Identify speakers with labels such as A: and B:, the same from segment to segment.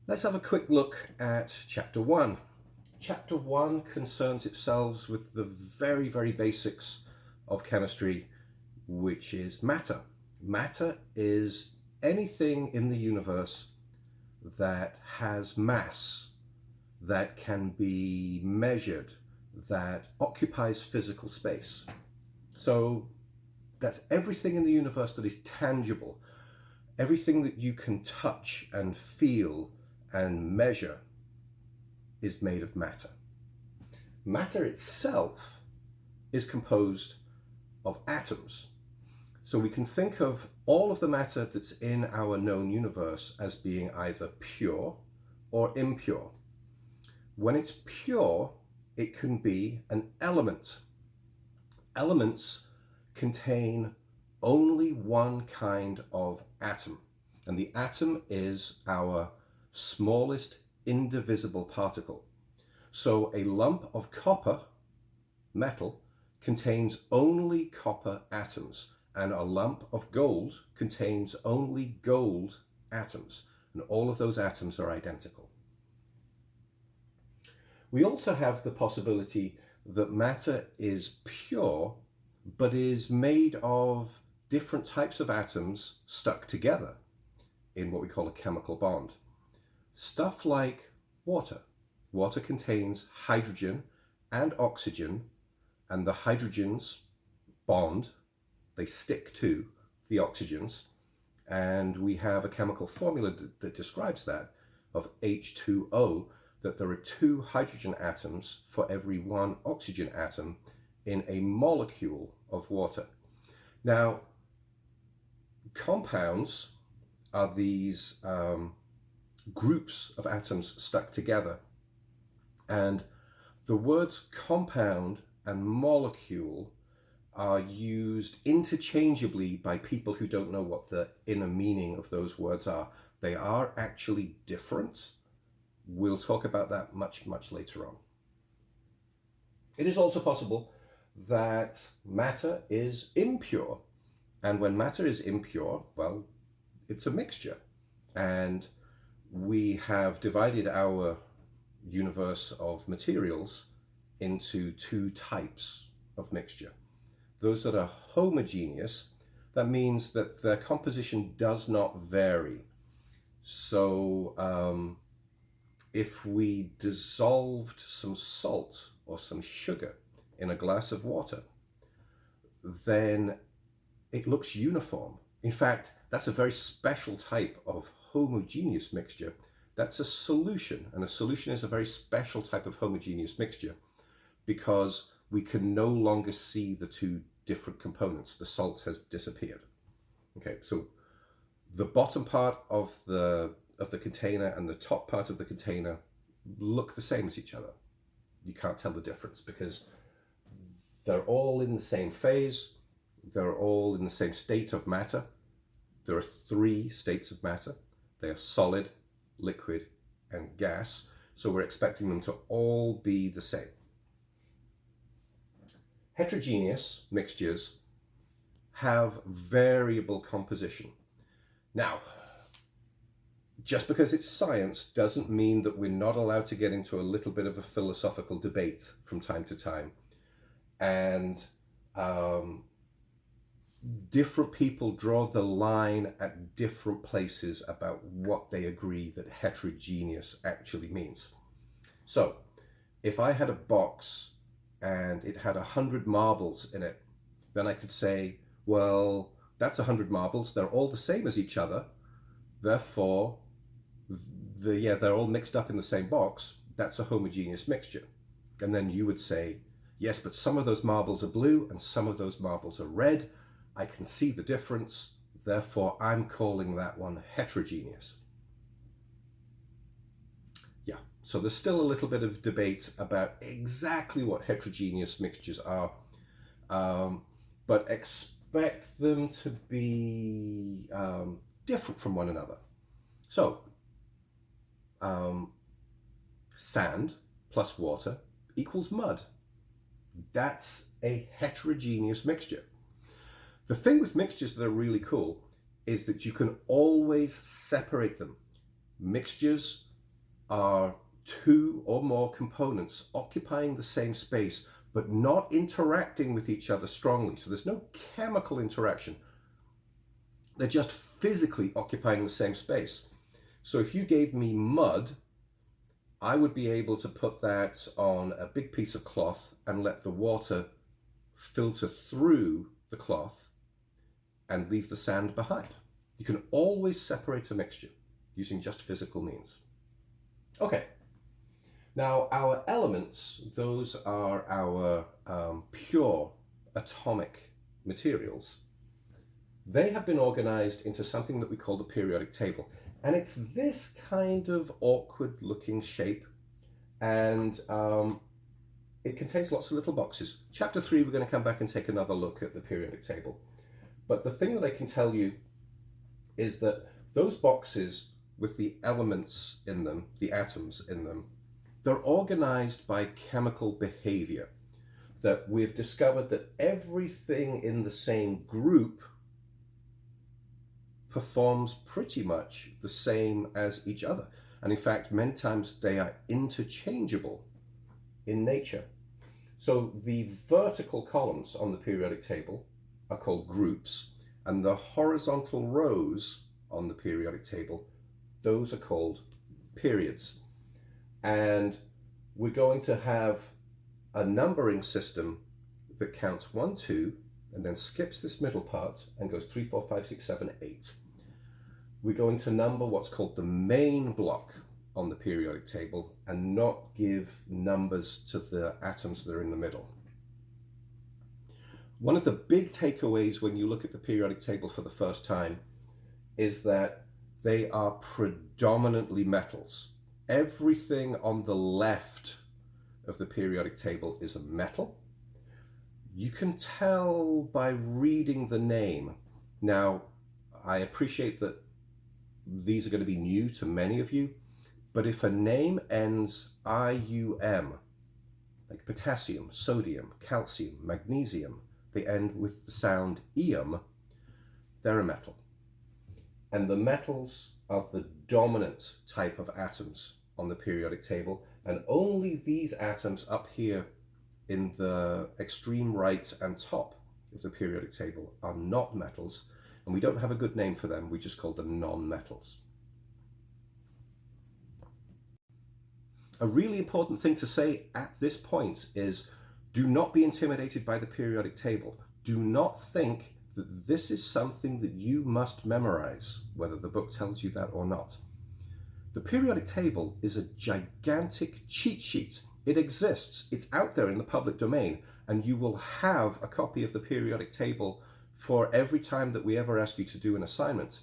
A: Let's have a quick look at Chapter 1. Chapter 1 concerns itself with the very, very basics of chemistry, which is matter. Matter is anything in the universe that has mass, that can be measured, that occupies physical space. So that's everything in the universe that is tangible, everything that you can touch and feel and measure is made of matter. Matter itself is composed of atoms. So we can think of all of the matter that's in our known universe as being either pure or impure. When it's pure, it can be an element. Elements contain only one kind of atom, and the atom is our smallest indivisible particle. So a lump of copper metal contains only copper atoms, and a lump of gold contains only gold atoms, and all of those atoms are identical. We also have the possibility that matter is pure, but is made of different types of atoms stuck together in what we call a chemical bond. Stuff like water. Water contains hydrogen and oxygen, and the hydrogens bond, they stick to the oxygens, and we have a chemical formula that describes that of H2O, that there are 2 hydrogen atoms for every 1 oxygen atom in a molecule of water. Now, compounds are these groups of atoms stuck together, and the words compound and molecule are used interchangeably by people who don't know what the inner meaning of those words are. They are actually different. We'll talk about that much later on. It is also possible that matter is impure, and when matter is impure, well, it's a mixture, and we have divided our universe of materials into 2 types of mixture. Those that are homogeneous, that means that their composition does not vary. So if we dissolved some salt or some sugar in a glass of water, then it looks uniform. In fact, that's a very special type of homogeneous mixture. That's a solution, and a solution is a very special type of homogeneous mixture because we can no longer see the 2 different components. The salt has disappeared. Okay, so the bottom part of the container and the top part of the container look the same as each other. You can't tell the difference because they're all in the same phase. They're all in the same state of matter. There are 3 states of matter. They are solid, liquid, and gas. So we're expecting them to all be the same. Heterogeneous mixtures have variable composition. Now, just because it's science doesn't mean that we're not allowed to get into a little bit of a philosophical debate from time to time. And different people draw the line at different places about what they agree that heterogeneous actually means. So if I had a box and it had 100 marbles in it, then I could say, well, that's 100 marbles. They're all the same as each other. Therefore, they're all mixed up in the same box. That's a homogeneous mixture. And then you would say, yes, but some of those marbles are blue and some of those marbles are red. I can see the difference. Therefore, I'm calling that one heterogeneous. Yeah, so there's still a little bit of debate about exactly what heterogeneous mixtures are, but expect them to be different from one another. So, sand plus water equals mud. That's a heterogeneous mixture. The thing with mixtures that are really cool is that you can always separate them. Mixtures are two or more components occupying the same space but not interacting with each other strongly. So there's no chemical interaction. They're just physically occupying the same space. So if you gave me mud, I would be able to put that on a big piece of cloth and let the water filter through the cloth and leave the sand behind. You can always separate a mixture using just physical means. Okay, now our elements, those are our pure atomic materials. They have been organized into something that we call the periodic table. And it's this kind of awkward looking shape, and it contains lots of little boxes. Chapter 3, we're going to come back and take another look at the periodic table. But the thing that I can tell you is that those boxes with the elements in them, the atoms in them, they're organized by chemical behavior. That we've discovered that everything in the same group performs pretty much the same as each other. And in fact, many times they are interchangeable in nature. So the vertical columns on the periodic table are called groups, and the horizontal rows on the periodic table, those are called periods. And we're going to have a numbering system that counts 1, 2, and then skips this middle part and goes 3, 4, 5, 6, 7, 8. We're going to number what's called the main block on the periodic table and not give numbers to the atoms that are in the middle. One of the big takeaways when you look at the periodic table for the first time is that they are predominantly metals. Everything on the left of the periodic table is a metal. You can tell by reading the name. Now, I appreciate that these are going to be new to many of you, but if a name ends IUM, like potassium, sodium, calcium, magnesium, they end with the sound ium, they're a metal. And the metals are the dominant type of atoms on the periodic table, and only these atoms up here in the extreme right and top of the periodic table are not metals, and we don't have a good name for them, we just call them non-metals. A really important thing to say at this point is do not be intimidated by the periodic table. Do not think that this is something that you must memorize, whether the book tells you that or not. The periodic table is a gigantic cheat sheet. It exists, it's out there in the public domain, and you will have a copy of the periodic table for every time that we ever ask you to do an assignment.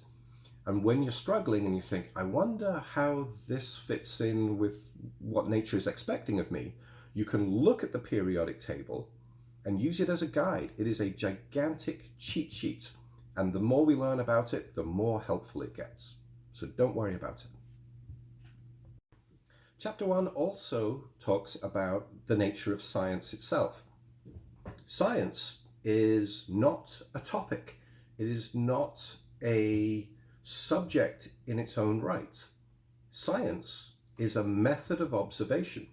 A: And when you're struggling and you think, I wonder how this fits in with what nature is expecting of me, you can look at the periodic table and use it as a guide. It is a gigantic cheat sheet, and the more we learn about it, the more helpful it gets. So don't worry about it. Chapter 1 also talks about the nature of science itself. Science is not a topic. It is not a subject in its own right. Science is a method of observation.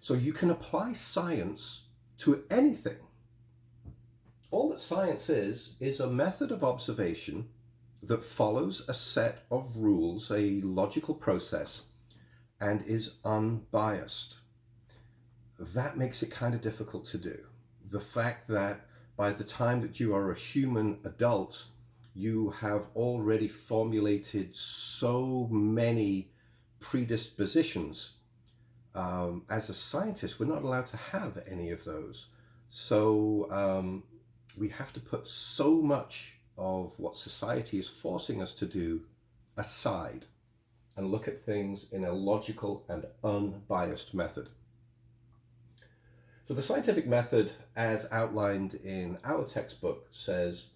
A: So you can apply science to anything. All that science is a method of observation that follows a set of rules, a logical process, and is unbiased. That makes it kind of difficult to do. The fact that by the time that you are a human adult, you have already formulated so many predispositions. As a scientist, we're not allowed to have any of those. So we have to put so much of what society is forcing us to do aside and look at things in a logical and unbiased method. So the scientific method, as outlined in our textbook, says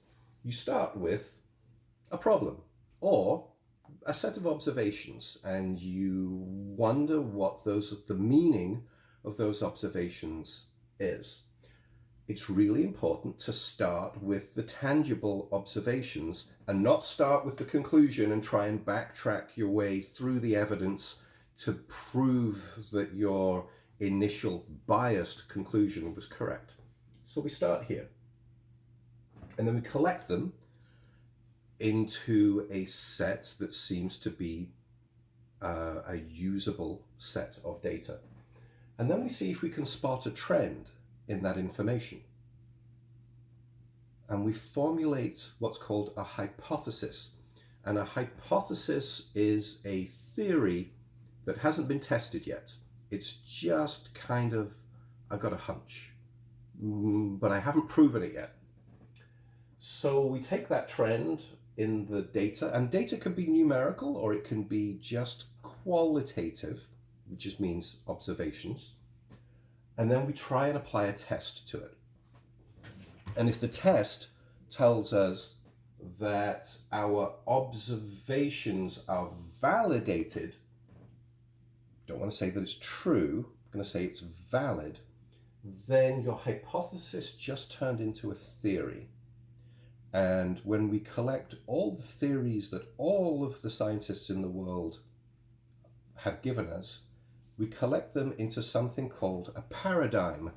A: you start with a problem or a set of observations, and you wonder what the meaning of those observations is. It's really important to start with the tangible observations and not start with the conclusion and try and backtrack your way through the evidence to prove that your initial biased conclusion was correct. So we start here, and then we collect them into a set that seems to be a usable set of data. And then we see if we can spot a trend in that information. And we formulate what's called a hypothesis. And a hypothesis is a theory that hasn't been tested yet. It's just kind of, I've got a hunch, but I haven't proven it yet. So we take that trend in the data, and data can be numerical or it can be just qualitative, which just means observations. And then we try and apply a test to it. And if the test tells us that our observations are validated, don't want to say that it's true, I'm going to say it's valid, then your hypothesis just turned into a theory. And when we collect all the theories that all of the scientists in the world have given us, we collect them into something called a paradigm.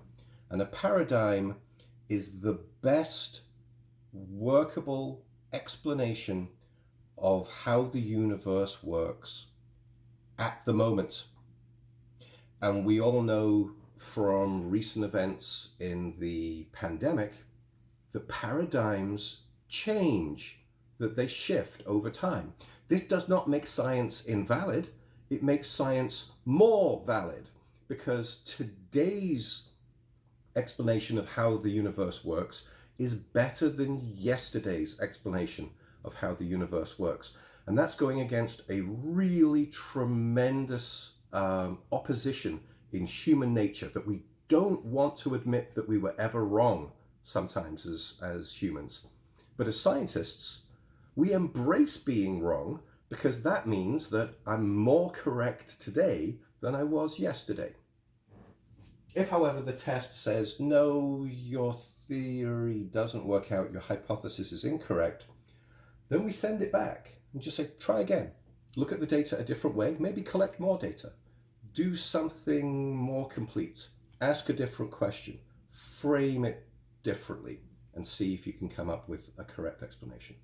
A: And a paradigm is the best workable explanation of how the universe works at the moment. And we all know from recent events in the pandemic that paradigms change, that they shift over time. This does not make science invalid. It makes science more valid, because today's explanation of how the universe works is better than yesterday's explanation of how the universe works. And that's going against a really tremendous opposition in human nature, that we don't want to admit that we were ever wrong sometimes as humans. But as scientists, we embrace being wrong, because that means that I'm more correct today than I was yesterday. If, however, the test says, no, your theory doesn't work out, your hypothesis is incorrect, then we send it back and just say, try again. Look at the data a different way, maybe collect more data. Do something more complete. Ask a different question. Frame it differently and see if you can come up with a correct explanation.